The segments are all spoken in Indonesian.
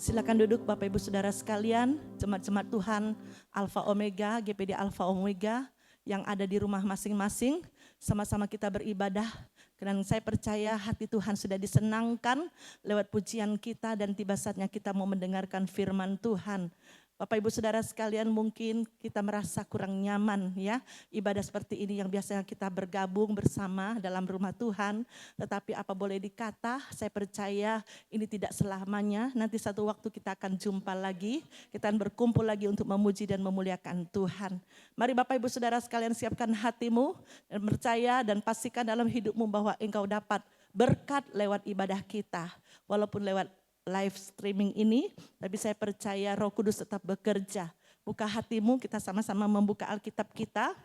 Silakan duduk Bapak Ibu Saudara sekalian, jemaat-jemaat Tuhan Alfa Omega, GPD Alfa Omega yang ada di rumah masing-masing. Sama-sama kita beribadah, karena saya percaya hati Tuhan sudah disenangkan lewat pujian kita dan tiba saatnya kita mau mendengarkan firman Tuhan. Bapak Ibu Saudara sekalian, mungkin kita merasa kurang nyaman ya ibadah seperti ini yang biasanya kita bergabung bersama dalam rumah Tuhan. Tetapi apa boleh dikata, saya percaya ini tidak selamanya. Nanti satu waktu kita akan jumpa lagi, kita akan berkumpul lagi untuk memuji dan memuliakan Tuhan. Mari Bapak Ibu Saudara sekalian, siapkan hatimu dan percaya dan pastikan dalam hidupmu bahwa engkau dapat berkat lewat ibadah kita. Walaupun lewat live streaming ini, tapi saya percaya Roh Kudus tetap bekerja. Buka hatimu, kita sama-sama membuka Alkitab kita.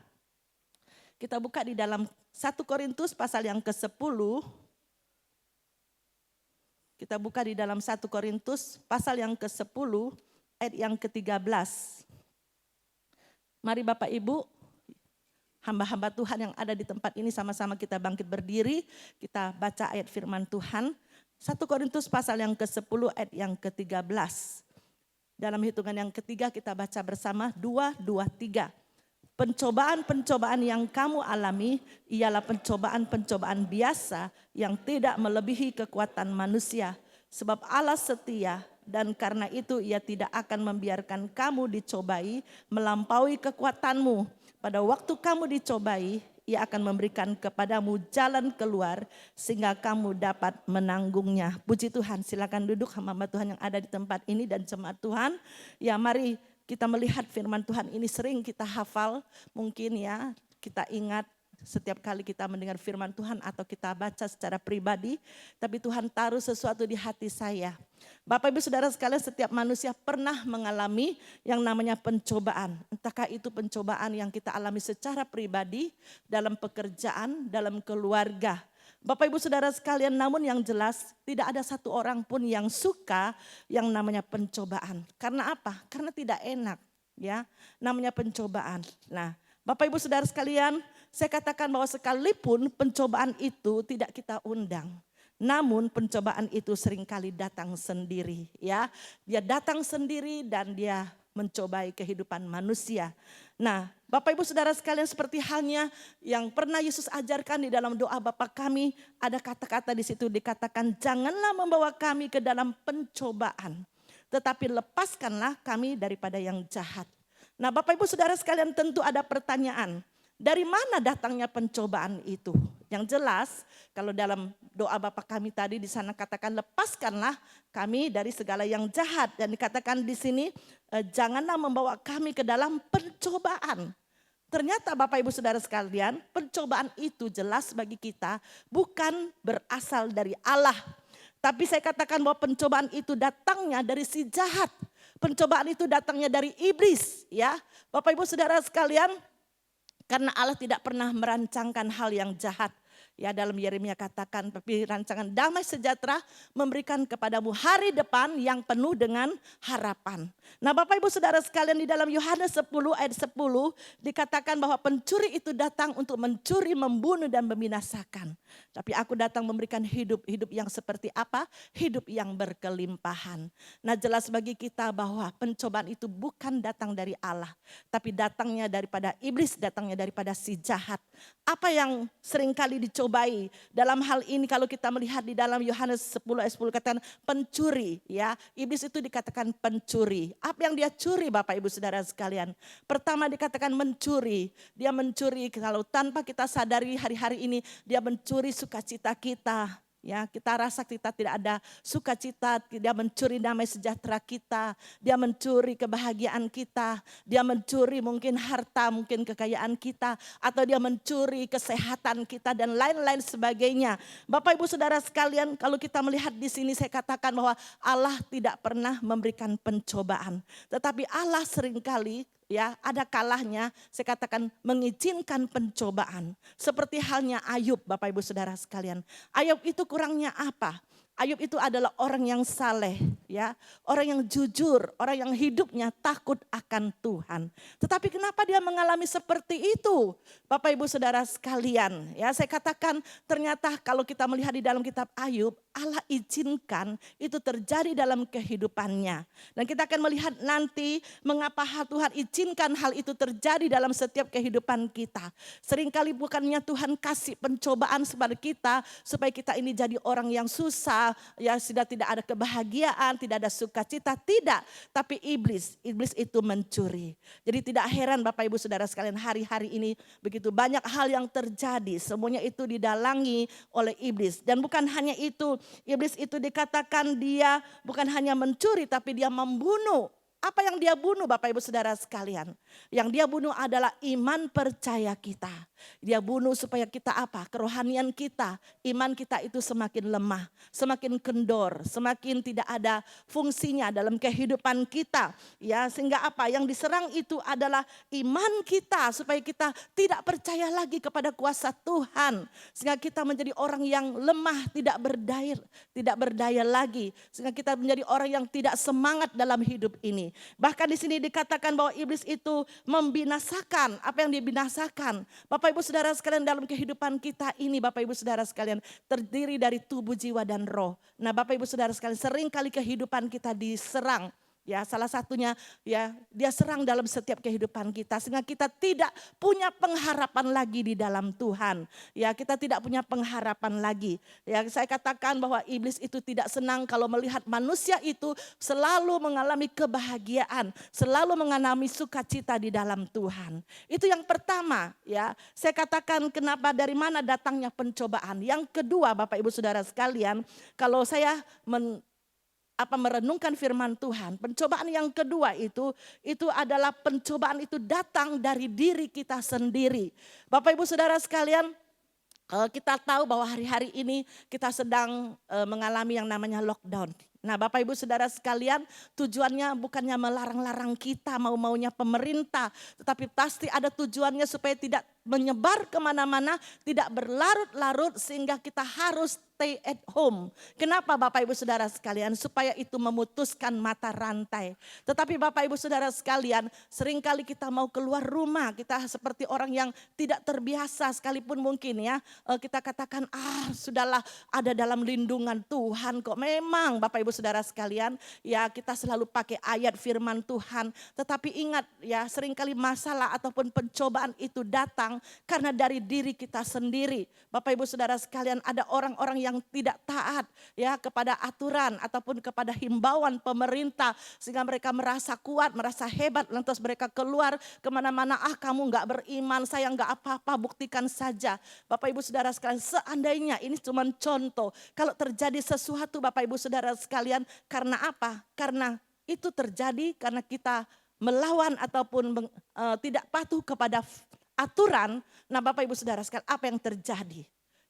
Kita buka di dalam 1 Korintus pasal yang ke-10. Kita buka di dalam 1 Korintus pasal yang ke-10 ayat yang ke-13. Mari Bapak Ibu, hamba-hamba Tuhan yang ada di tempat ini sama-sama kita bangkit berdiri. Kita baca ayat firman Tuhan. 1 Korintus pasal yang ke-10 ayat yang ke-13. Dalam hitungan yang ketiga kita baca bersama 2, 2, 3. Pencobaan-pencobaan yang kamu alami ialah pencobaan-pencobaan biasa yang tidak melebihi kekuatan manusia. Sebab Allah setia dan karena itu ia tidak akan membiarkan kamu dicobai melampaui kekuatanmu. Pada waktu kamu dicobai, ia akan memberikan kepadamu jalan keluar sehingga kamu dapat menanggungnya. Puji Tuhan, silakan duduk hamba Tuhan yang ada di tempat ini dan jemaat Tuhan. Ya mari kita melihat firman Tuhan ini sering kita hafal, mungkin ya kita ingat setiap kali kita mendengar firman Tuhan atau kita baca secara pribadi, tapi Tuhan taruh sesuatu di hati saya. Bapak Ibu Saudara sekalian, setiap manusia pernah mengalami yang namanya pencobaan. Entahkah itu pencobaan yang kita alami secara pribadi, dalam pekerjaan, dalam keluarga. Bapak Ibu Saudara sekalian, namun yang jelas tidak ada satu orang pun yang suka yang namanya pencobaan. Karena apa? Karena tidak enak, ya. Namanya pencobaan. Nah, Bapak Ibu Saudara sekalian, saya katakan bahwa sekalipun pencobaan itu tidak kita undang. Namun pencobaan itu seringkali datang sendiri, ya. Dia datang sendiri dan dia mencobai kehidupan manusia. Nah, Bapak Ibu Saudara sekalian, seperti halnya yang pernah Yesus ajarkan di dalam doa Bapa kami, ada kata-kata di situ dikatakan, janganlah membawa kami ke dalam pencobaan, tetapi lepaskanlah kami daripada yang jahat. Nah, Bapak Ibu Saudara sekalian, tentu ada pertanyaan. Dari mana datangnya pencobaan itu? Yang jelas, kalau dalam doa Bapa kami tadi di sana katakan lepaskanlah kami dari segala yang jahat, dan dikatakan di sini janganlah membawa kami ke dalam pencobaan. Ternyata Bapak Ibu Saudara sekalian, pencobaan itu jelas bagi kita bukan berasal dari Allah. Tapi saya katakan bahwa pencobaan itu datangnya dari si jahat. Pencobaan itu datangnya dari iblis, ya. Bapak Ibu Saudara sekalian, karena Allah tidak pernah merancangkan hal yang jahat. Ya, dalam Yeremia katakan, tapi rancangan damai sejahtera memberikan kepadamu hari depan yang penuh dengan harapan. Nah, Bapak Ibu Saudara sekalian, di dalam Yohanes 10 ayat 10 dikatakan bahwa pencuri itu datang untuk mencuri, membunuh dan membinasakan. Tapi aku datang memberikan hidup yang seperti apa? Hidup yang berkelimpahan. Nah, jelas bagi kita bahwa pencobaan itu bukan datang dari Allah, tapi datangnya daripada iblis, datangnya daripada si jahat. Apa yang seringkali dicobai dalam hal ini, kalau kita melihat di dalam Yohanes 10 ayat 10 katakan pencuri, ya. Iblis itu dikatakan pencuri. Apa yang dia curi Bapak Ibu Saudara sekalian? Pertama dikatakan mencuri. Dia mencuri kalau tanpa kita sadari hari-hari ini dia mencuri sukacita kita. Ya, kita rasa kita tidak ada sukacita, dia mencuri damai sejahtera kita, dia mencuri kebahagiaan kita, dia mencuri mungkin harta, mungkin kekayaan kita, atau dia mencuri kesehatan kita dan lain-lain sebagainya. Bapak Ibu Saudara sekalian, kalau kita melihat di sini saya katakan bahwa Allah tidak pernah memberikan pencobaan, tetapi Allah seringkali, ya, ada kalahnya saya katakan mengizinkan pencobaan. Seperti halnya Ayub Bapak Ibu Saudara sekalian. Ayub itu kurangnya apa? Ayub itu adalah orang yang saleh, ya, orang yang jujur, orang yang hidupnya takut akan Tuhan. Tetapi kenapa dia mengalami seperti itu? Bapak Ibu Saudara sekalian, ya, saya katakan ternyata kalau kita melihat di dalam kitab Ayub, Allah izinkan itu terjadi dalam kehidupannya. Dan kita akan melihat nanti mengapa Tuhan izinkan hal itu terjadi dalam setiap kehidupan kita. Seringkali bukannya Tuhan kasih pencobaan kepada kita supaya kita ini jadi orang yang susah, ya sudah tidak ada kebahagiaan, tidak ada sukacita, tidak. Tapi iblis itu mencuri. Jadi tidak heran Bapak Ibu Saudara sekalian, hari-hari ini begitu banyak hal yang terjadi, semuanya itu didalangi oleh iblis. Dan bukan hanya itu, iblis itu dikatakan dia bukan hanya mencuri tapi dia membunuh. Apa yang dia bunuh Bapak Ibu Saudara sekalian? Yang dia bunuh adalah iman percaya kita. Dia bunuh supaya kita apa? Kerohanian kita, iman kita itu semakin lemah, semakin kendor, semakin tidak ada fungsinya dalam kehidupan kita. Ya, sehingga apa? Yang diserang itu adalah iman kita supaya kita tidak percaya lagi kepada kuasa Tuhan. Sehingga kita menjadi orang yang lemah, tidak berdaya lagi. Sehingga kita menjadi orang yang tidak semangat dalam hidup ini. Bahkan di sini dikatakan bahwa iblis itu membinasakan. Apa yang dibinasakan? Bapak Ibu Saudara sekalian, dalam kehidupan kita ini Bapak Ibu Saudara sekalian terdiri dari tubuh, jiwa dan roh. Nah Bapak Ibu Saudara sekalian, sering kali kehidupan kita diserang. Ya, salah satunya ya dia serang dalam setiap kehidupan kita sehingga kita tidak punya pengharapan lagi di dalam Tuhan. Ya, kita tidak punya pengharapan lagi. Ya, saya katakan bahwa iblis itu tidak senang kalau melihat manusia itu selalu mengalami kebahagiaan, selalu mengalami sukacita di dalam Tuhan. Itu yang pertama, ya. Saya katakan kenapa, dari mana datangnya pencobaan. Yang kedua, Bapak Ibu Saudara sekalian, kalau saya merenungkan firman Tuhan, pencobaan yang kedua itu adalah pencobaan itu datang dari diri kita sendiri. Bapak Ibu Saudara sekalian, kita tahu bahwa hari-hari ini kita sedang mengalami yang namanya lockdown. Nah Bapak Ibu Saudara sekalian, tujuannya bukannya melarang-larang kita mau-maunya pemerintah, tetapi pasti ada tujuannya supaya tidak menyebar kemana-mana, tidak berlarut-larut sehingga kita harus stay at home. Kenapa Bapak Ibu Saudara sekalian? Supaya itu memutuskan mata rantai. Tetapi Bapak Ibu Saudara sekalian, seringkali kita mau keluar rumah, kita seperti orang yang tidak terbiasa sekalipun mungkin ya. Kita katakan sudahlah ada dalam lindungan Tuhan kok. Memang Bapak Ibu Saudara sekalian, ya kita selalu pakai ayat firman Tuhan. Tetapi ingat ya, seringkali masalah ataupun pencobaan itu datang karena dari diri kita sendiri. Bapak Ibu Saudara sekalian, ada orang-orang yang tidak taat ya kepada aturan ataupun kepada himbauan pemerintah sehingga mereka merasa kuat, merasa hebat, lantas mereka keluar kemana-mana, kamu nggak beriman, saya nggak apa-apa, buktikan saja. Bapak Ibu Saudara sekalian, seandainya ini cuma contoh, kalau terjadi sesuatu Bapak Ibu Saudara sekalian, karena apa? Karena itu terjadi karena kita melawan ataupun tidak patuh kepada aturan. Nah Bapak Ibu Saudara sekalian, apa yang terjadi?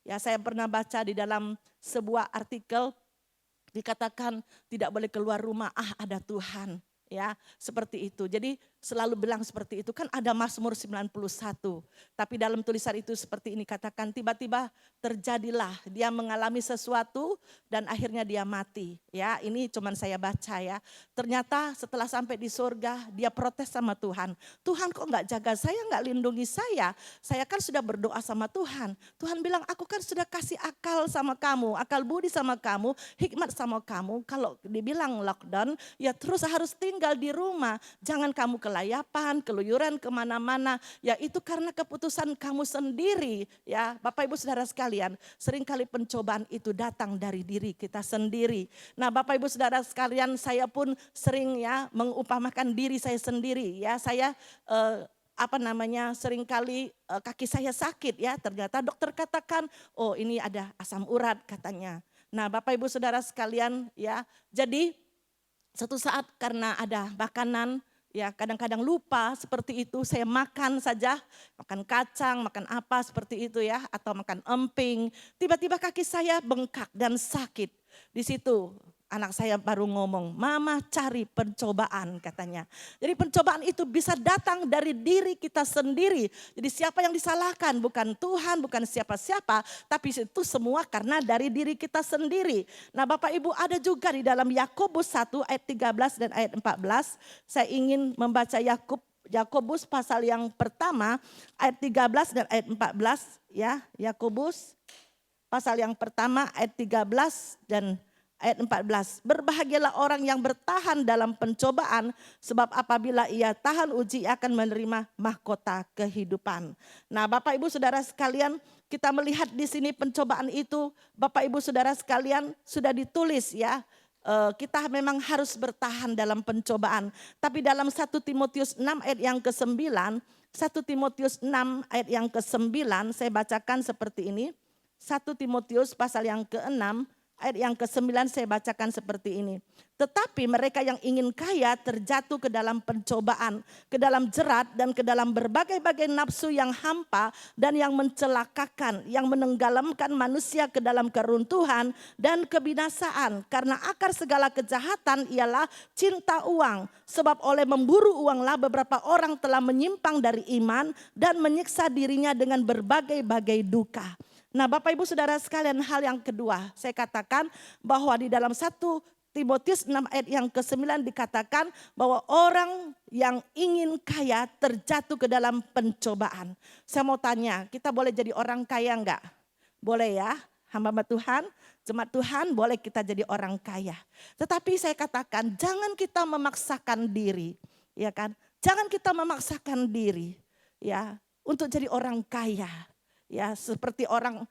Ya, saya pernah baca di dalam sebuah artikel dikatakan tidak boleh keluar rumah, ada Tuhan. Ya, seperti itu. Jadi selalu bilang seperti itu. Kan ada Mazmur 91. Tapi dalam tulisan itu seperti ini katakan, tiba-tiba terjadilah dia mengalami sesuatu dan akhirnya dia mati. Ya, ini cuman saya baca ya. Ternyata setelah sampai di surga dia protes sama Tuhan. Tuhan kok enggak jaga saya, enggak lindungi saya? Saya kan sudah berdoa sama Tuhan. Tuhan bilang, aku kan sudah kasih akal sama kamu, akal budi sama kamu, hikmat sama kamu. Kalau dibilang lockdown, ya terus harus tinggal di rumah. Jangan kamu kelayapan, keluyuran kemana-mana. Ya itu karena keputusan kamu sendiri. Ya Bapak Ibu Saudara sekalian, seringkali pencobaan itu datang dari diri kita sendiri. Nah Bapak Ibu Saudara sekalian, saya pun sering ya mengumpamakan diri saya sendiri. Ya saya seringkali kaki saya sakit ya. Ternyata dokter katakan, oh ini ada asam urat katanya. Nah Bapak Ibu Saudara sekalian ya, jadi satu saat karena ada makanan, ya kadang-kadang lupa seperti itu, saya makan saja, makan kacang, makan apa seperti itu ya, atau makan emping, tiba-tiba kaki saya bengkak dan sakit. Di situ anak saya baru ngomong, mama cari pencobaan katanya. Jadi pencobaan itu bisa datang dari diri kita sendiri. Jadi siapa yang disalahkan? Bukan Tuhan, bukan siapa-siapa. Tapi itu semua karena dari diri kita sendiri. Nah Bapak Ibu, ada juga di dalam Yakobus 1 ayat 13 dan ayat 14. Saya ingin membaca Yakobus pasal yang pertama ayat 13 dan ayat 14. Ya, Yakobus pasal yang pertama ayat 13 dan ayat 14. Berbahagialah orang yang bertahan dalam pencobaan, sebab apabila ia tahan uji ia akan menerima mahkota kehidupan. Nah, Bapak Ibu Saudara sekalian, kita melihat di sini pencobaan itu, Bapak Ibu Saudara sekalian, sudah ditulis ya. Kita memang harus bertahan dalam pencobaan. Tapi dalam 1 Timotius 6 ayat yang ke-9, 1 Timotius 6 ayat yang ke-9 saya bacakan seperti ini. 1 Timotius pasal yang ke-6 ayat yang ke-9 saya bacakan seperti ini. Tetapi mereka yang ingin kaya terjatuh ke dalam pencobaan, ke dalam jerat dan ke dalam berbagai-bagai nafsu yang hampa dan yang mencelakakan, yang menenggelamkan manusia ke dalam keruntuhan dan kebinasaan. Karena akar segala kejahatan ialah cinta uang. Sebab oleh memburu uanglah beberapa orang telah menyimpang dari iman dan menyiksa dirinya dengan berbagai-bagai duka. Nah, Bapak Ibu Saudara sekalian, hal yang kedua saya katakan bahwa di dalam 1 Timotius 6 ayat yang ke-9 dikatakan bahwa orang yang ingin kaya terjatuh ke dalam pencobaan. Saya mau tanya, kita boleh jadi orang kaya enggak? Boleh ya, hamba Tuhan, jemaat Tuhan, boleh kita jadi orang kaya. Tetapi saya katakan jangan kita memaksakan diri, ya kan? Jangan kita memaksakan diri ya untuk jadi orang kaya. Ya, seperti orang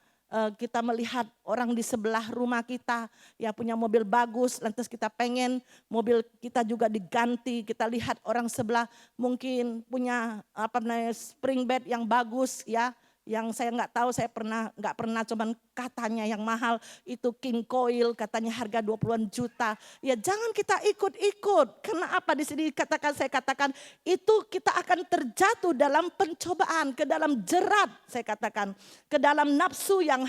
kita melihat orang di sebelah rumah kita ya punya mobil bagus, lantas kita pengen mobil kita juga diganti. Kita lihat orang sebelah mungkin punya spring bed yang bagus ya, yang saya nggak tahu, saya nggak pernah, cuman katanya yang mahal itu king coil, katanya harga 20-an juta. Ya jangan kita ikut-ikut. Karena apa di sini saya katakan itu kita akan terjatuh dalam pencobaan, ke dalam jerat, saya katakan, ke dalam nafsu yang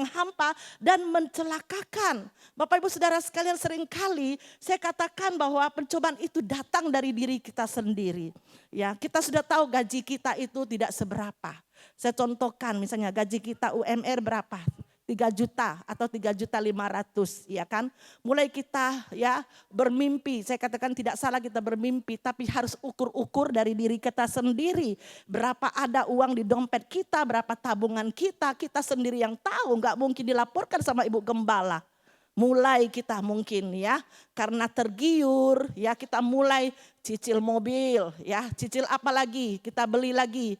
hampa dan mencelakakan. Bapak Ibu Saudara sekalian, seringkali saya katakan bahwa pencobaan itu datang dari diri kita sendiri. Ya, kita sudah tahu gaji kita itu tidak seberapa. Saya contohkan misalnya gaji kita UMR berapa? 3 juta atau 3.500.000 ya kan. Mulai kita ya bermimpi, saya katakan tidak salah kita bermimpi, tapi harus ukur-ukur dari diri kita sendiri. Berapa ada uang di dompet kita, berapa tabungan kita sendiri yang tahu, nggak mungkin dilaporkan sama Ibu Gembala. Mulai kita mungkin ya karena tergiur ya kita mulai cicil mobil ya, cicil apa lagi, kita beli lagi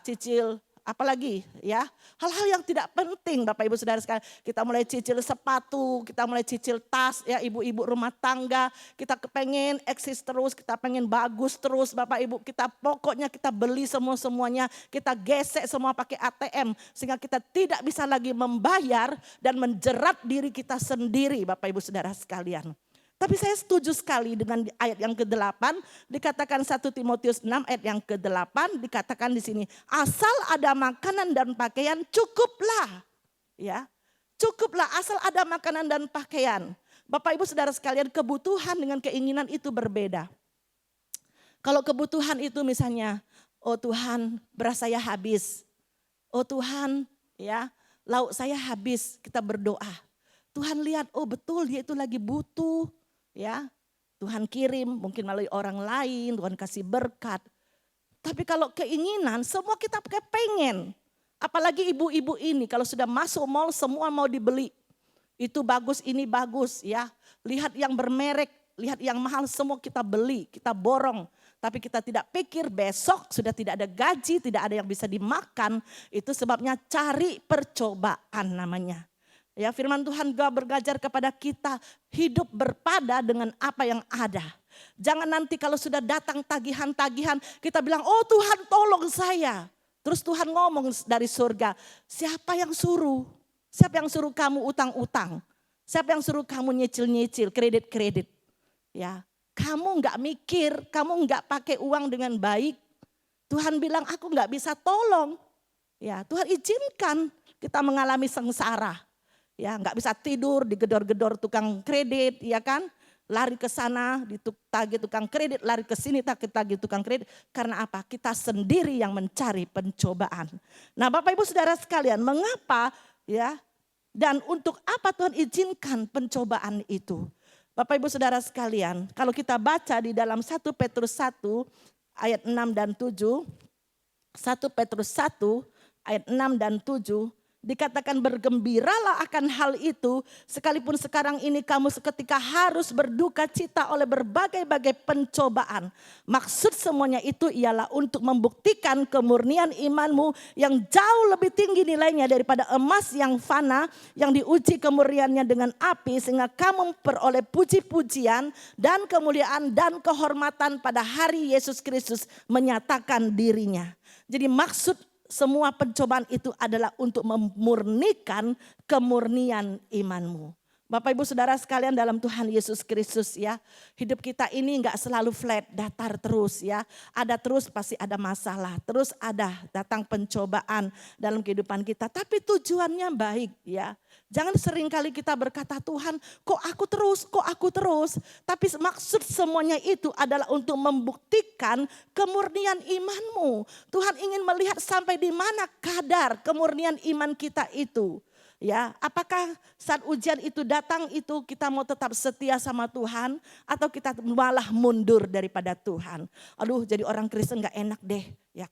cicil apalagi ya, hal-hal yang tidak penting Bapak Ibu Saudara sekalian. Kita mulai cicil sepatu, kita mulai cicil tas ya, ibu-ibu rumah tangga, kita kepengen eksis terus, kita pengen bagus terus Bapak Ibu, kita pokoknya kita beli semuanya, kita gesek semua pakai ATM sehingga kita tidak bisa lagi membayar dan menjerat diri kita sendiri Bapak Ibu Saudara sekalian. Tapi saya setuju sekali dengan ayat yang ke-8, dikatakan 1 Timotius 6 ayat yang ke-8, dikatakan di sini, asal ada makanan dan pakaian cukuplah. Ya, cukuplah asal ada makanan dan pakaian. Bapak Ibu Saudara sekalian, kebutuhan dengan keinginan itu berbeda. Kalau kebutuhan itu misalnya, oh Tuhan beras saya habis. Oh Tuhan ya lauk saya habis, kita berdoa. Tuhan lihat, oh betul dia itu lagi butuh. Ya, Tuhan kirim mungkin melalui orang lain, Tuhan kasih berkat. Tapi kalau keinginan semua kita pakai pengen. Apalagi ibu-ibu ini kalau sudah masuk mall semua mau dibeli. Itu bagus, ini bagus ya. Lihat yang bermerek, lihat yang mahal semua kita beli, kita borong. Tapi kita tidak pikir besok sudah tidak ada gaji, tidak ada yang bisa dimakan. Itu sebabnya cari percobaan namanya. Ya, firman Tuhan juga bergajar kepada kita hidup berpada dengan apa yang ada. Jangan nanti kalau sudah datang tagihan-tagihan kita bilang, oh Tuhan tolong saya. Terus Tuhan ngomong dari surga, siapa yang suruh? Siapa yang suruh kamu utang-utang? Siapa yang suruh kamu nyicil-nyicil, kredit-kredit? Ya, kamu enggak mikir, kamu enggak pakai uang dengan baik. Tuhan bilang aku enggak bisa tolong. Ya, Tuhan izinkan kita mengalami sengsara. Ya, nggak bisa tidur, digedor-gedor tukang kredit, ya kan? Lari ke sana, ditagih tukang kredit, lari ke sini tagih tukang kredit. Karena apa? Kita sendiri yang mencari pencobaan. Nah, Bapak Ibu Saudara sekalian, mengapa ya? Dan untuk apa Tuhan izinkan pencobaan itu? Bapak Ibu Saudara sekalian, kalau kita baca di dalam 1 Petrus 1 ayat 6 dan 7, 1 Petrus 1 ayat 6 dan 7, Dikatakan bergembiralah akan hal itu, sekalipun sekarang ini kamu seketika harus berduka cita oleh berbagai-bagai pencobaan. Maksud semuanya itu ialah untuk membuktikan kemurnian imanmu yang jauh lebih tinggi nilainya daripada emas yang fana, yang diuji kemurniannya dengan api, sehingga kamu memperoleh puji-pujian dan kemuliaan dan kehormatan pada hari Yesus Kristus menyatakan dirinya. Jadi maksud semua pencobaan itu adalah untuk memurnikan kemurnian imanmu. Bapak Ibu Saudara sekalian dalam Tuhan Yesus Kristus ya. Hidup kita ini enggak selalu flat, datar terus ya. Ada terus pasti ada masalah. Terus ada datang pencobaan dalam kehidupan kita. Tapi tujuannya baik ya. Jangan sering kali kita berkata, Tuhan kok aku terus. Tapi maksud semuanya itu adalah untuk membuktikan kemurnian imanmu. Tuhan ingin melihat sampai di mana kadar kemurnian iman kita itu. Ya, apakah saat ujian itu datang itu kita mau tetap setia sama Tuhan atau kita malah mundur daripada Tuhan? Aduh, jadi orang Kristen gak enak deh, ya.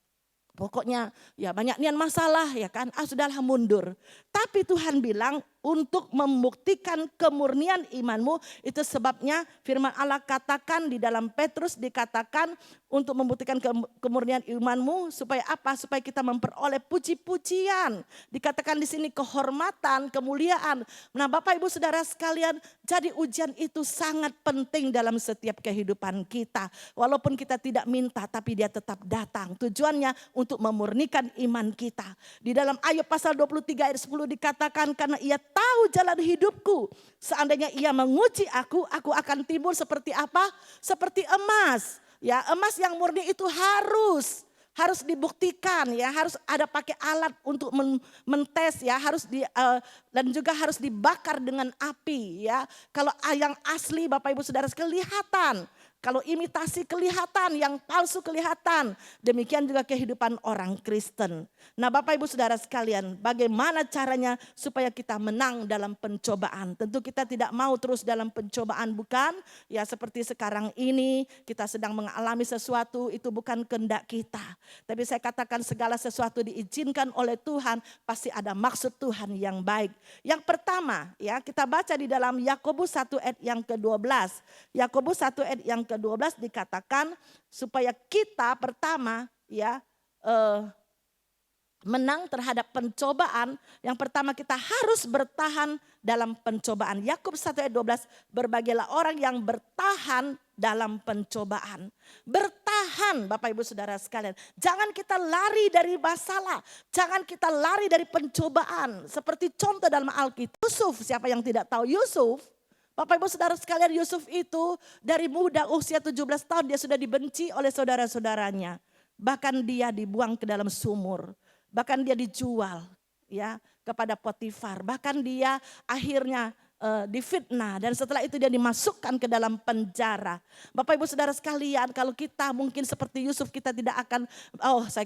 Pokoknya ya banyak nian masalah ya kan, sudahlah mundur. Tapi Tuhan bilang untuk membuktikan kemurnian imanmu, itu sebabnya firman Allah katakan di dalam Petrus dikatakan untuk membuktikan kemurnian imanmu supaya apa? Supaya kita memperoleh puji-pujian. Dikatakan di sini kehormatan, kemuliaan. Nah, Bapak Ibu Saudara sekalian, jadi ujian itu sangat penting dalam setiap kehidupan kita. Walaupun kita tidak minta tapi dia tetap datang. Tujuannya untuk memurnikan iman kita. Di dalam Ayub pasal 23 ayat 10 dikatakan karena ia tahu jalan hidupku. Seandainya ia menguji aku akan timbul seperti apa? Seperti emas. Ya, emas yang murni itu harus dibuktikan ya, harus ada pakai alat untuk mentes ya, dan juga harus dibakar dengan api ya. Kalau yang asli Bapak Ibu Saudara kelihatan. Kalau imitasi kelihatan, yang palsu kelihatan. Demikian juga kehidupan orang Kristen. Nah Bapak Ibu Saudara sekalian, bagaimana caranya supaya kita menang dalam pencobaan? Tentu kita tidak mau terus dalam pencobaan, bukan? Ya seperti sekarang ini kita sedang mengalami sesuatu, itu bukan kehendak kita. Tapi saya katakan segala sesuatu diizinkan oleh Tuhan, pasti ada maksud Tuhan yang baik. Yang pertama ya, kita baca di dalam Yakobus 1 ayat yang ke-12. Yakobus 1 ayat yang ke-12 dikatakan supaya kita pertama ya menang terhadap pencobaan. Yang pertama kita harus bertahan dalam pencobaan. Yakobus 1 ayat 12, berbahagialah orang yang bertahan dalam pencobaan. Bertahan Bapak Ibu Saudara sekalian. Jangan kita lari dari masalah. Jangan kita lari dari pencobaan. Seperti contoh dalam Alkitab. Yusuf, siapa yang tidak tahu Yusuf? Bapak Ibu Saudara sekalian, Yusuf itu dari muda usia 17 tahun dia sudah dibenci oleh saudara-saudaranya. Bahkan dia dibuang ke dalam sumur. Bahkan dia dijual ya kepada Potifar. Bahkan dia akhirnya difitnah dan setelah itu dia dimasukkan ke dalam penjara. Bapak Ibu Saudara sekalian, kalau kita mungkin seperti Yusuf, kita tidak akan,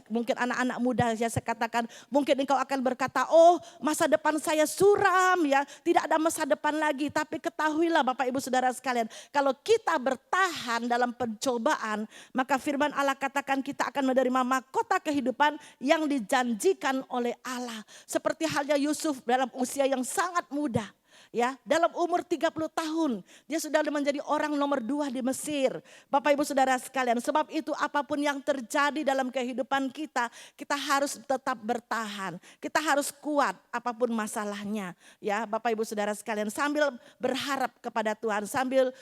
mungkin anak-anak muda ya saya katakan, mungkin engkau akan berkata, masa depan saya suram ya, tidak ada masa depan lagi. Tapi ketahuilah Bapak Ibu Saudara sekalian, kalau kita bertahan dalam pencobaan, maka firman Allah katakan kita akan menerima mahkota kehidupan yang dijanjikan oleh Allah. Seperti halnya Yusuf dalam usia yang sangat muda. Ya, dalam umur 30 tahun dia sudah menjadi orang nomor 2 di Mesir. Bapak Ibu Saudara sekalian, sebab itu apapun yang terjadi dalam kehidupan kita, kita harus tetap bertahan. Kita harus kuat apapun masalahnya. Ya, Bapak Ibu Saudara sekalian, sambil berharap kepada Tuhan, sambil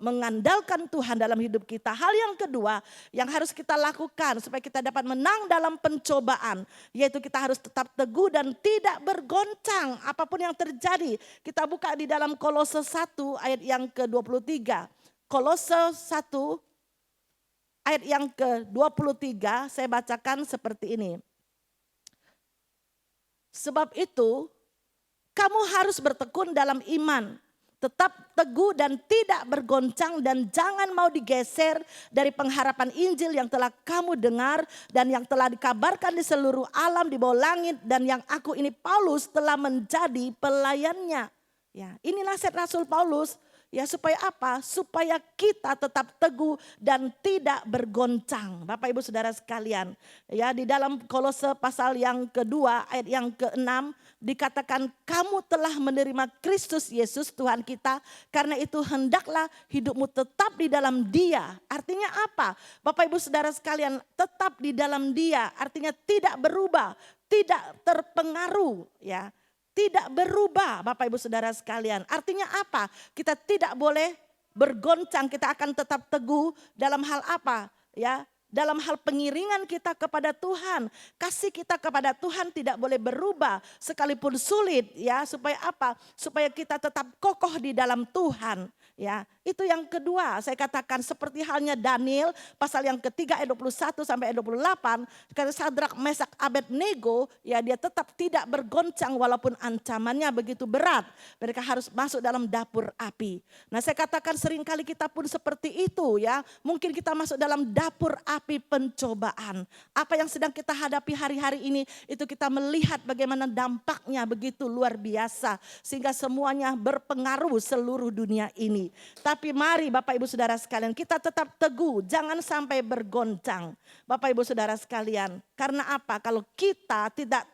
mengandalkan Tuhan dalam hidup kita. Hal yang kedua yang harus kita lakukan supaya kita dapat menang dalam pencobaan, yaitu kita harus tetap teguh dan tidak bergoncang apapun yang terjadi. Kita buka di dalam Kolose 1 ayat yang ke-23. Kolose 1 ayat yang ke-23 saya bacakan seperti ini. Sebab itu kamu harus bertekun dalam iman. Tetap teguh dan tidak bergoncang dan jangan mau digeser dari pengharapan Injil yang telah kamu dengar dan yang telah dikabarkan di seluruh alam di bawah langit dan yang aku ini Paulus telah menjadi pelayannya. Ya, ini nasihat Rasul Paulus Ya supaya apa? Supaya kita tetap teguh dan tidak bergoncang. Bapak Ibu Saudara sekalian. Ya di dalam Kolose pasal yang kedua ayat yang ke-6 dikatakan kamu telah menerima Kristus Yesus Tuhan kita. Karena itu hendaklah hidupmu tetap di dalam Dia. Artinya apa? Bapak Ibu Saudara sekalian, tetap di dalam Dia. Artinya tidak berubah, tidak terpengaruh ya. Tidak berubah Bapak Ibu Saudara sekalian. Artinya apa? Kita tidak boleh bergoncang, kita akan tetap teguh dalam hal apa? Ya, dalam hal pengiringan kita kepada Tuhan. Kasih kita kepada Tuhan tidak boleh berubah sekalipun sulit ya. Supaya apa? Supaya kita tetap kokoh di dalam Tuhan. Ya, itu yang kedua saya katakan seperti halnya Daniel pasal yang ketiga ayat 21 sampai ayat 28. Karena Sadrak, Mesak, Abednego ya dia tetap tidak bergoncang walaupun ancamannya begitu berat. Mereka harus masuk dalam dapur api. Nah saya katakan seringkali kita pun seperti itu ya. Mungkin kita masuk dalam dapur api pencobaan. Apa yang sedang kita hadapi hari-hari ini itu kita melihat bagaimana dampaknya begitu luar biasa. Sehingga semuanya berpengaruh seluruh dunia ini. Tapi mari Bapak Ibu Saudara sekalian kita tetap teguh, jangan sampai bergoncang. Bapak Ibu Saudara sekalian, karena apa? Kalau kita tidak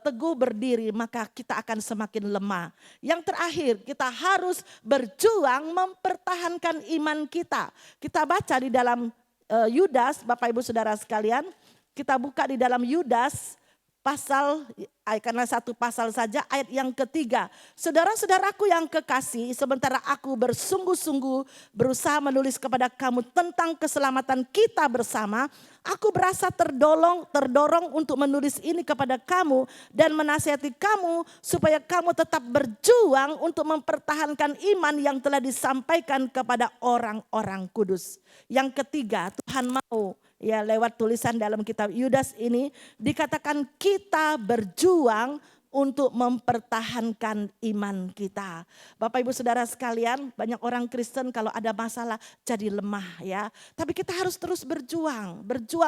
teguh berdiri maka kita akan semakin lemah. Yang terakhir kita harus berjuang mempertahankan iman kita. Kita baca di dalam Yudas Bapak Ibu Saudara sekalian, kita buka di dalam Yudas pasal, karena satu pasal saja ayat yang ketiga. Saudara-saudaraku yang kekasih, sementara aku bersungguh-sungguh berusaha menulis kepada kamu tentang keselamatan kita bersama, aku berasa terdorong untuk menulis ini kepada kamu dan menasihati kamu supaya kamu tetap berjuang untuk mempertahankan iman yang telah disampaikan kepada orang-orang kudus. Yang ketiga, Tuhan mau ya lewat tulisan dalam kitab Yudas ini dikatakan kita berjuang untuk mempertahankan iman kita. Bapak Ibu Saudara sekalian, banyak orang Kristen kalau ada masalah jadi lemah ya. Tapi kita harus terus berjuang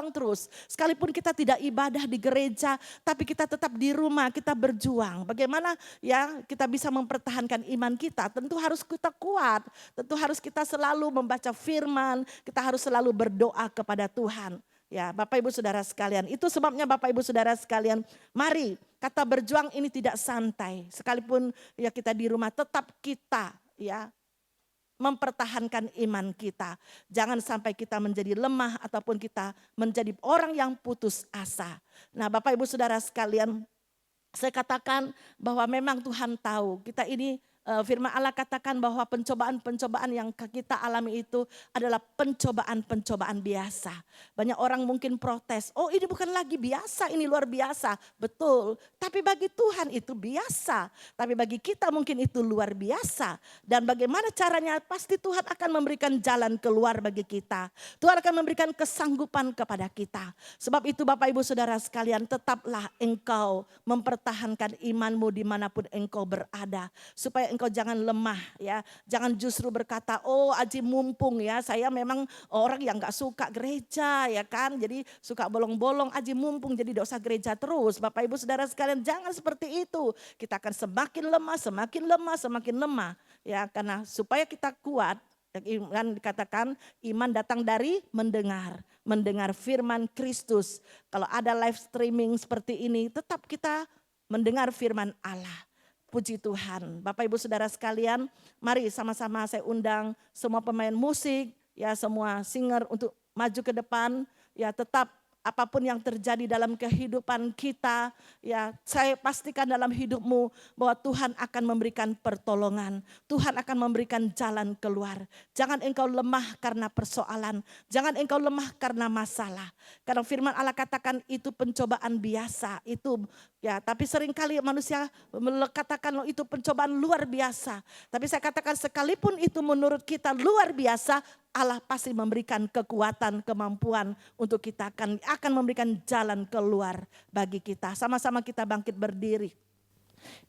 terus. Sekalipun kita tidak ibadah di gereja, tapi kita tetap di rumah, kita berjuang. Bagaimana ya kita bisa mempertahankan iman kita? Tentu harus kita kuat, tentu harus kita selalu membaca firman, kita harus selalu berdoa kepada Tuhan. Ya, Bapak Ibu Saudara sekalian, itu sebabnya Bapak Ibu Saudara sekalian, mari kata berjuang ini tidak santai. Sekalipun ya kita di rumah tetap kita ya mempertahankan iman kita. Jangan sampai kita menjadi lemah ataupun kita menjadi orang yang putus asa. Nah, Bapak Ibu Saudara sekalian, saya katakan bahwa memang Tuhan tahu kita ini firman Allah katakan bahwa pencobaan-pencobaan yang kita alami itu adalah pencobaan-pencobaan biasa. Banyak orang mungkin protes, oh ini bukan lagi biasa, ini luar biasa. Betul, tapi bagi Tuhan itu biasa. Tapi bagi kita mungkin itu luar biasa. Dan bagaimana caranya? Pasti Tuhan akan memberikan jalan keluar bagi kita. Tuhan akan memberikan kesanggupan kepada kita. Sebab itu Bapak Ibu Saudara sekalian, tetaplah engkau mempertahankan imanmu dimanapun engkau berada. Supaya engkau jangan lemah ya, jangan justru berkata, oh aji mumpung ya, saya memang orang yang gak suka gereja ya kan, jadi suka bolong-bolong, aji mumpung jadi dosa gereja terus. Bapak Ibu Saudara sekalian, jangan seperti itu. Kita akan semakin lemah ya, karena supaya kita kuat. Kan dikatakan iman datang dari mendengar firman Kristus. Kalau ada live streaming seperti ini, tetap kita mendengar firman Allah. Puji Tuhan. Bapak Ibu Saudara sekalian, mari sama-sama saya undang semua pemain musik, ya semua singer untuk maju ke depan, ya tetap apapun yang terjadi dalam kehidupan kita, ya saya pastikan dalam hidupmu bahwa Tuhan akan memberikan pertolongan. Tuhan akan memberikan jalan keluar. Jangan engkau lemah karena persoalan. Jangan engkau lemah karena masalah. Karena firman Allah katakan itu pencobaan biasa. Itu ya, tapi seringkali manusia katakan itu pencobaan luar biasa. Tapi saya katakan sekalipun itu menurut kita luar biasa, Allah pasti memberikan kekuatan, kemampuan untuk kita akan memberikan jalan keluar bagi kita. Sama-sama kita bangkit berdiri.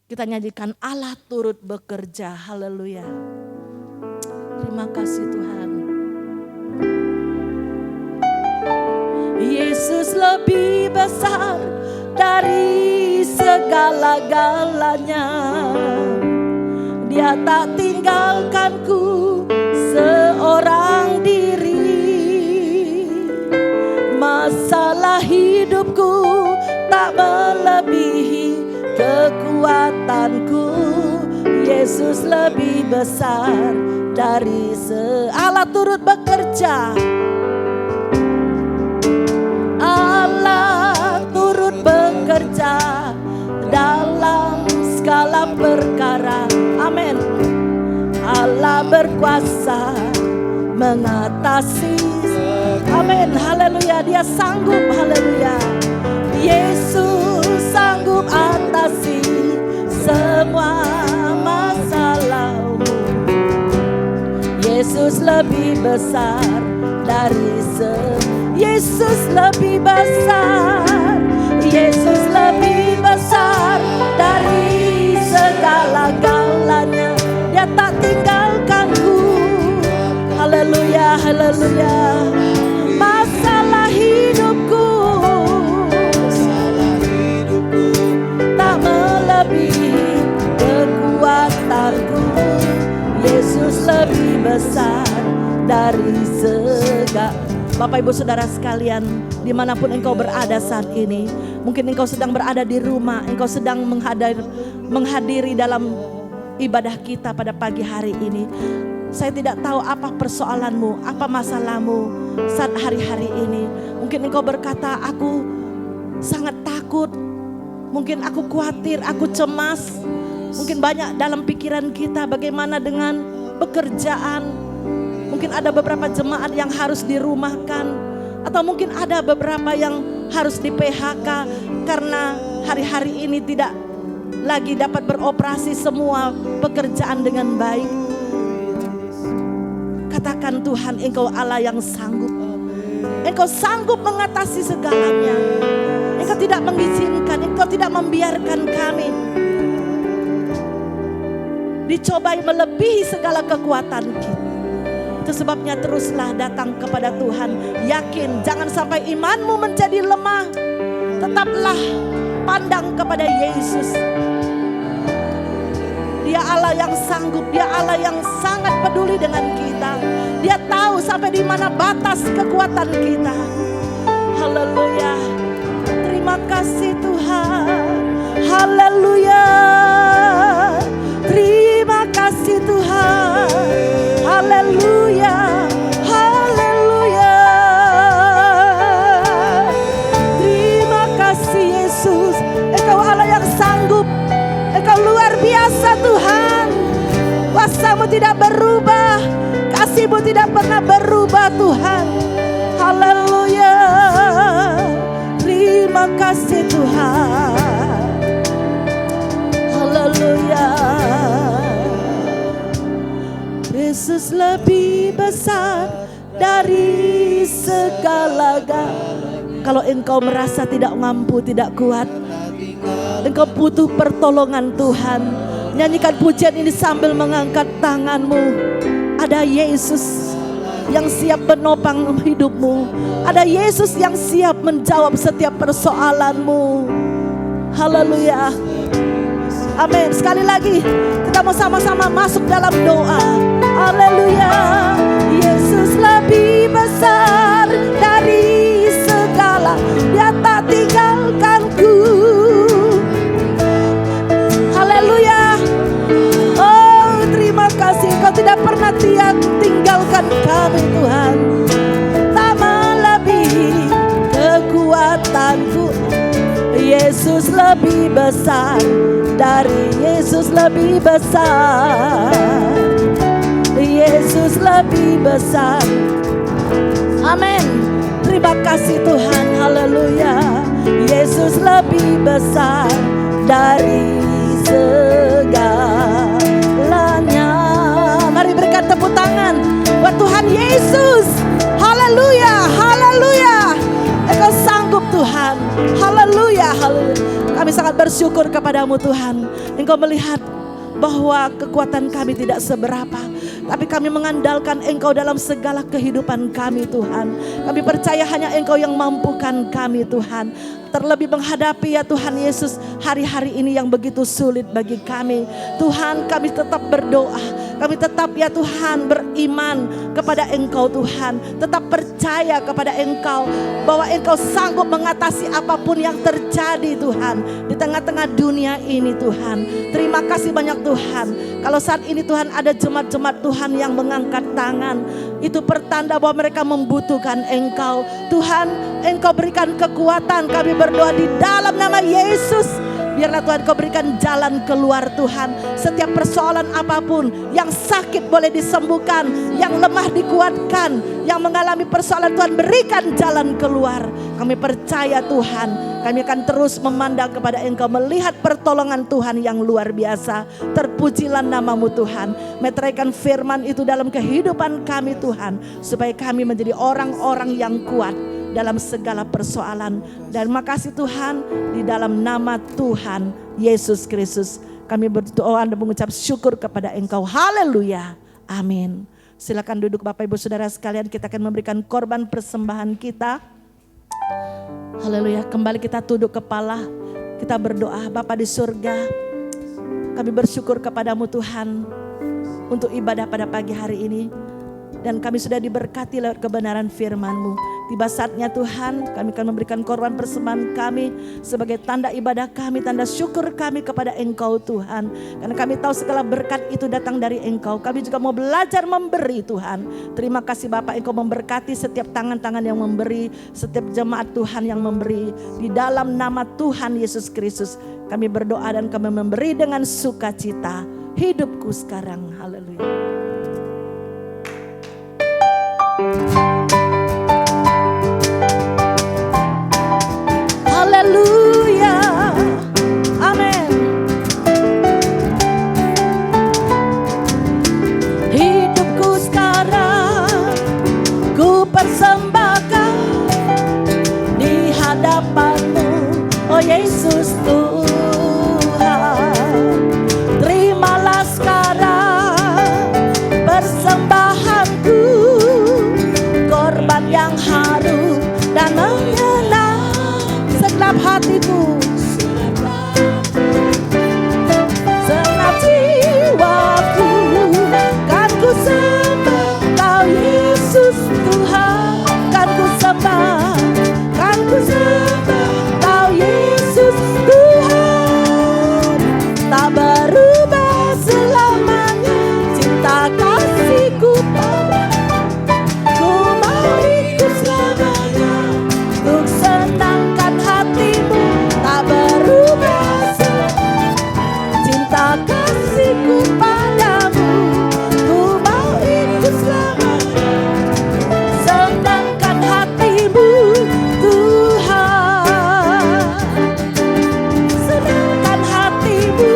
Kita nyanyikan Allah turut bekerja. Haleluya. Terima kasih Tuhan. Yesus lebih besar dari segala-galanya. Dia tak tinggal tinggalkanku seorang diri. Masalah hidupku tak melebihi kekuatanku. Yesus lebih besar dari Allah turut bekerja. Allah turut bekerja dalam segala perkara. Amin. Allah berkuasa mengatasi. Amin. Haleluya. Dia sanggup. Haleluya. Yesus sanggup atasi semua masalahmu. Yesus lebih besar dari Yesus lebih besar. Yesus lebih besar dari segala-galanya. Dia tak tinggalkanku. Haleluya, haleluya. Masalah hidupku tak melebihi kekuatanku. Yesus lebih besar dari segala. Bapak Ibu Saudara sekalian, dimanapun engkau berada saat ini, mungkin engkau sedang berada di rumah, engkau sedang menghadiri dalam ibadah kita pada pagi hari ini. Saya tidak tahu apa persoalanmu, apa masalahmu saat hari-hari ini. Mungkin engkau berkata, aku sangat takut, mungkin aku khawatir, aku cemas. Mungkin banyak dalam pikiran kita bagaimana dengan pekerjaan. Mungkin ada beberapa jemaat yang harus dirumahkan, atau mungkin ada beberapa yang harus di PHK karena hari-hari ini tidak lagi dapat beroperasi semua pekerjaan dengan baik. Katakan, Tuhan, Engkau Allah yang sanggup. Engkau sanggup mengatasi segalanya. Engkau tidak mengizinkan, Engkau tidak membiarkan kami dicobai melebihi segala kekuatan kita. Itu sebabnya teruslah datang kepada Tuhan. Yakin, jangan sampai imanmu menjadi lemah. Tetaplah pandang kepada Yesus. Dia Allah yang sanggup, Dia Allah yang sangat peduli dengan kita. Dia tahu sampai di mana batas kekuatan kita. Haleluya. Terima kasih Tuhan. Haleluya. Terima kasih Tuhan. Haleluya. Haleluya. Terima kasih Yesus. Engkau Allah yang sanggup. Engkau luar biasa Tuhan. Kuasa-Mu tidak berubah. Kasih-Mu tidak pernah berubah Tuhan. Haleluya. Terima kasih Tuhan. Haleluya. Yesus lebih besar dari segala-galanya. Kalau engkau merasa tidak mampu, tidak kuat, engkau butuh pertolongan Tuhan, nyanyikan pujian ini sambil mengangkat tanganmu. Ada Yesus yang siap menopang hidupmu. Ada Yesus yang siap menjawab setiap persoalanmu. Haleluya. Amin. Sekali lagi kita mau sama-sama masuk dalam doa. Haleluya. Yesus lebih besar dari segala. Dia tak tinggalkanku. Haleluya. Oh, terima kasih Kau tidak pernah tinggalkan kami Tuhan. Tak melebihi kekuatanku. Yesus lebih besar dari Yesus lebih besar. Yesus lebih besar. Amin. Terima kasih Tuhan. Haleluya. Yesus lebih besar dari segalanya. Mari berikan tepuk tangan buat Tuhan Yesus. Haleluya. Haleluya. Engkau sanggup Tuhan. Haleluya. Haleluya. Kami sangat bersyukur kepadamu Tuhan. Engkau melihat bahwa kekuatan kami tidak seberapa, tapi kami mengandalkan Engkau dalam segala kehidupan kami Tuhan. Kami percaya hanya Engkau yang mampukan kami Tuhan. Terlebih menghadapi ya Tuhan Yesus hari-hari ini yang begitu sulit bagi kami. Tuhan, kami tetap berdoa. Kami tetap ya Tuhan beriman kepada Engkau Tuhan. Tetap percaya kepada Engkau bahwa Engkau sanggup mengatasi apapun yang terjadi Tuhan di tengah-tengah dunia ini Tuhan. Terima kasih banyak Tuhan. Kalau saat ini Tuhan ada jemaat-jemaat Tuhan yang mengangkat tangan, itu pertanda bahwa mereka membutuhkan Engkau. Tuhan, Engkau berikan kekuatan. Kami berdoa di dalam nama Yesus. Biarlah Tuhan Kau berikan jalan keluar Tuhan. Setiap persoalan apapun, yang sakit boleh disembuhkan, yang lemah dikuatkan, yang mengalami persoalan Tuhan berikan jalan keluar. Kami percaya Tuhan, kami akan terus memandang kepada Engkau, melihat pertolongan Tuhan yang luar biasa. Terpujilah nama-Mu Tuhan. Meteraikan firman itu dalam kehidupan kami Tuhan, supaya kami menjadi orang-orang yang kuat dalam segala persoalan. Dan makasih Tuhan, di dalam nama Tuhan Yesus Kristus kami berdoa dan mengucap syukur kepada Engkau. Haleluya, amin. Silakan duduk Bapak Ibu Saudara sekalian, kita akan memberikan korban persembahan kita. Haleluya, kembali kita tunduk kepala, kita berdoa. Bapa di surga, kami bersyukur kepadamu Tuhan untuk ibadah pada pagi hari ini. Dan kami sudah diberkati lewat kebenaran firman-Mu. Tiba saatnya Tuhan, kami akan memberikan korban persembahan kami sebagai tanda ibadah kami, tanda syukur kami kepada Engkau Tuhan. Karena kami tahu segala berkat itu datang dari Engkau. Kami juga mau belajar memberi Tuhan. Terima kasih Bapak, Engkau memberkati setiap tangan-tangan yang memberi, setiap jemaat Tuhan yang memberi. Di dalam nama Tuhan Yesus Kristus kami berdoa dan kami memberi dengan sukacita. Hidupku sekarang, haleluya. Haleluya, amin. Hidupku sekarang ku persembahkan di hadapan-Mu, oh Yesus Tuhan. Terimalah sekarang persembahanku, korban yang harum dan menyenangkan segenap hatiku, segenap jiwaku, kan ku sembah Kau Yesus Tuhan, kan ku sembah, kan ku sembah Kau Yesus Tuhan. Tak berubah selamanya cinta kasih-Ku padamu, ku mau ikut selamanya untuk senangkan hati-Mu. Tak berubah cinta kasih-Ku padamu, ku mau ikut selamanya senangkan hati-Mu Tuhan. Senangkan hati-Mu,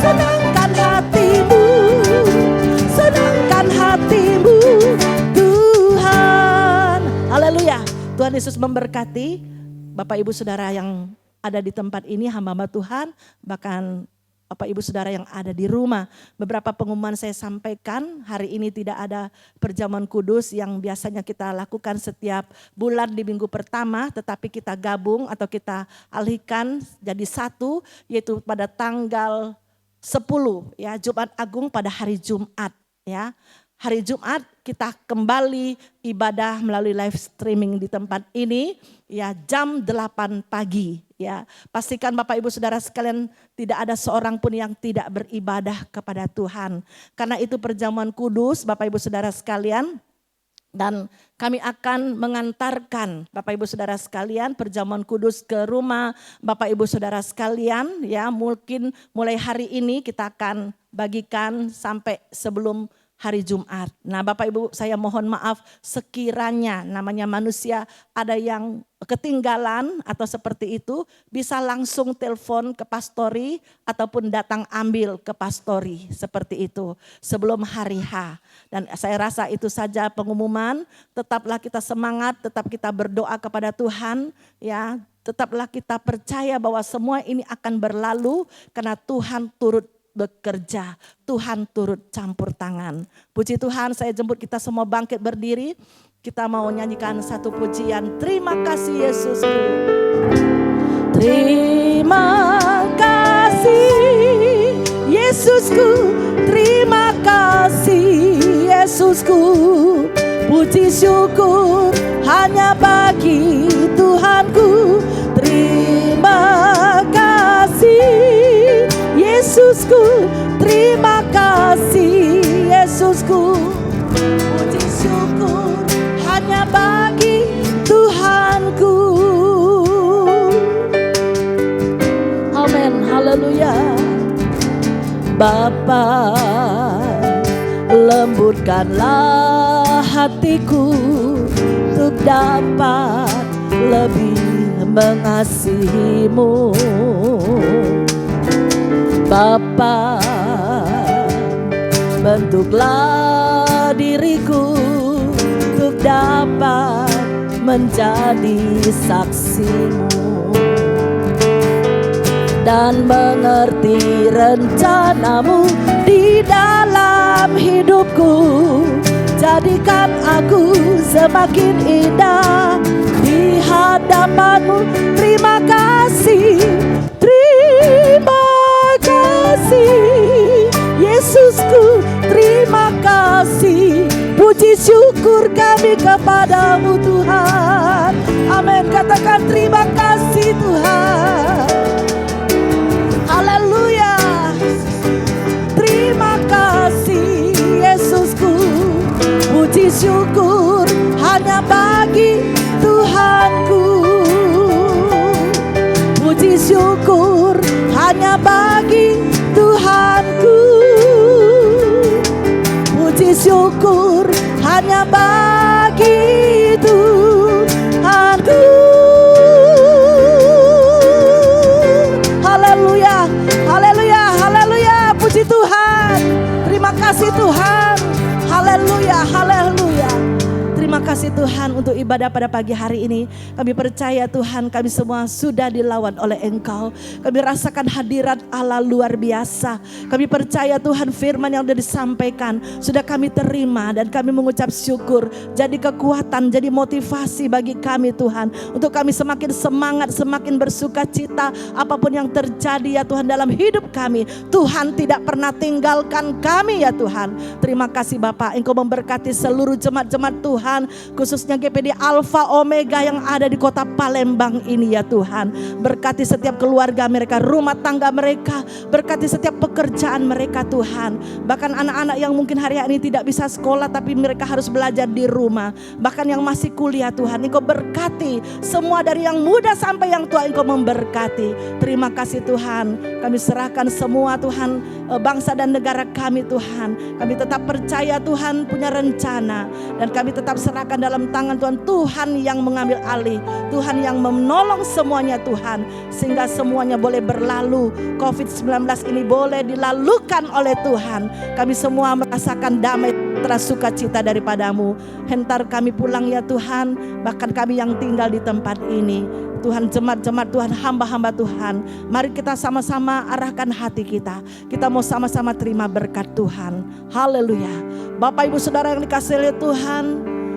senangkan hati-Mu, senangkan hati-Mu Tuhan. Haleluya. Tuhan Yesus memberkati Bapak Ibu Saudara yang ada di tempat ini, hamba-hamba Tuhan, bahkan Bapak Ibu Saudara yang ada di rumah. Beberapa pengumuman saya sampaikan, hari ini tidak ada perjamuan kudus yang biasanya kita lakukan setiap bulan di minggu pertama, tetapi kita gabung atau kita alihkan jadi satu, yaitu pada tanggal 10 ya, Jumat Agung pada hari Jumat ya. Hari Jumat kita kembali ibadah melalui live streaming di tempat ini ya, jam 8 pagi ya. Pastikan Bapak Ibu Saudara sekalian tidak ada seorang pun yang tidak beribadah kepada Tuhan. Karena itu perjamuan kudus Bapak Ibu Saudara sekalian, dan kami akan mengantarkan Bapak Ibu Saudara sekalian perjamuan kudus ke rumah Bapak Ibu Saudara sekalian ya. Mungkin mulai hari ini kita akan bagikan sampai sebelum hari Jumat. Nah Bapak Ibu, saya mohon maaf sekiranya namanya manusia ada yang ketinggalan atau seperti itu, bisa langsung telepon ke pastori ataupun datang ambil ke pastori seperti itu sebelum hari H. Dan saya rasa itu saja pengumuman. Tetaplah kita semangat, tetap kita berdoa kepada Tuhan ya. Tetaplah kita percaya bahwa semua ini akan berlalu karena Tuhan turut bekerja, Tuhan turut campur tangan. Puji Tuhan, saya jemput kita semua bangkit berdiri. Kita mau nyanyikan satu pujian. Terima kasih Yesusku. Terima kasih Yesusku. Terima kasih Yesusku, puji syukur hanya bagi Tuhanku. Terima kasih Yesusku, terima kasih Yesusku, puji syukur hanya bagi Tuhanku. Amin, haleluya. Bapa, lembutkanlah hatiku untuk dapat lebih mengasihimu. Bapa, bentuklah diriku untuk dapat menjadi saksimu dan mengerti rencanamu di dalam hidupku. Jadikan aku semakin indah di hadapanmu. Terima kasih, terima kasih Yesusku, terima kasih. Puji syukur kami kepadamu Tuhan. Amin, katakan terima kasih Tuhan. Haleluya. Terima kasih Yesusku, puji syukur hanya bagi Tuhanku. Puji syukur hanya bagi Tuhanku. Puji syukur hanya bagi Tuhanku. Haleluya, haleluya, haleluya. Puji Tuhan. Terima kasih Tuhan. Haleluya, haleluya. Terima kasih Tuhan untuk ibadah pada pagi hari ini. Kami percaya Tuhan, kami semua sudah dilawan oleh Engkau. Kami rasakan hadirat Allah luar biasa. Kami percaya Tuhan, firman yang sudah disampaikan sudah kami terima dan kami mengucap syukur. Jadi kekuatan, jadi motivasi bagi kami Tuhan, untuk kami semakin semangat, semakin bersuka cita apapun yang terjadi ya Tuhan dalam hidup kami. Tuhan tidak pernah tinggalkan kami ya Tuhan. Terima kasih Bapak, Engkau memberkati seluruh jemaat-jemaat Tuhan, khususnya GPD Alpha Omega yang ada di kota Palembang ini ya Tuhan. Berkati setiap keluarga mereka, rumah tangga mereka, berkati setiap pekerjaan mereka Tuhan. Bahkan anak-anak yang mungkin hari ini tidak bisa sekolah tapi mereka harus belajar di rumah, bahkan yang masih kuliah Tuhan, Engkau berkati semua dari yang muda sampai yang tua, Engkau memberkati. Terima kasih Tuhan, kami serahkan semua Tuhan, bangsa dan negara kami Tuhan. Kami tetap percaya Tuhan punya rencana dan kami tetap serahkan dalam tangan Tuhan. Tuhan yang mengambil alih, Tuhan yang menolong semuanya Tuhan, sehingga semuanya boleh berlalu. COVID-19 ini boleh dilalukan oleh Tuhan. Kami semua merasakan damai, sukacita daripadamu. Hentar kami pulang ya Tuhan, bahkan kami yang tinggal di tempat ini Tuhan, jemaat-jemaat Tuhan, hamba-hamba Tuhan, mari kita sama-sama arahkan hati kita. Kita mau sama-sama terima berkat Tuhan. Haleluya. Bapak Ibu Saudara yang dikasihi oleh Tuhan,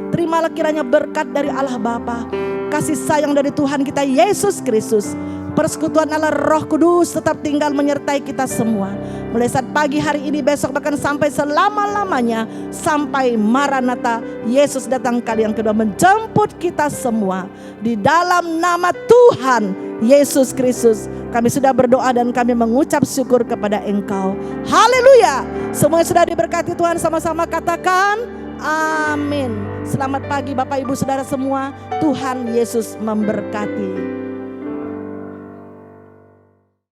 terimalah kiranya berkat dari Allah Bapa, kasih sayang dari Tuhan kita Yesus Kristus, persekutuan Allah Roh Kudus tetap tinggal menyertai kita semua. Mulai saat pagi hari ini, besok, bahkan sampai selama-lamanya, sampai Maranatha, Yesus datang kali yang kedua menjemput kita semua. Di dalam nama Tuhan Yesus Kristus kami sudah berdoa dan kami mengucap syukur kepada Engkau. Haleluya. Semua sudah diberkati Tuhan, sama-sama katakan amin. Selamat pagi Bapak Ibu Saudara semua, Tuhan Yesus memberkati.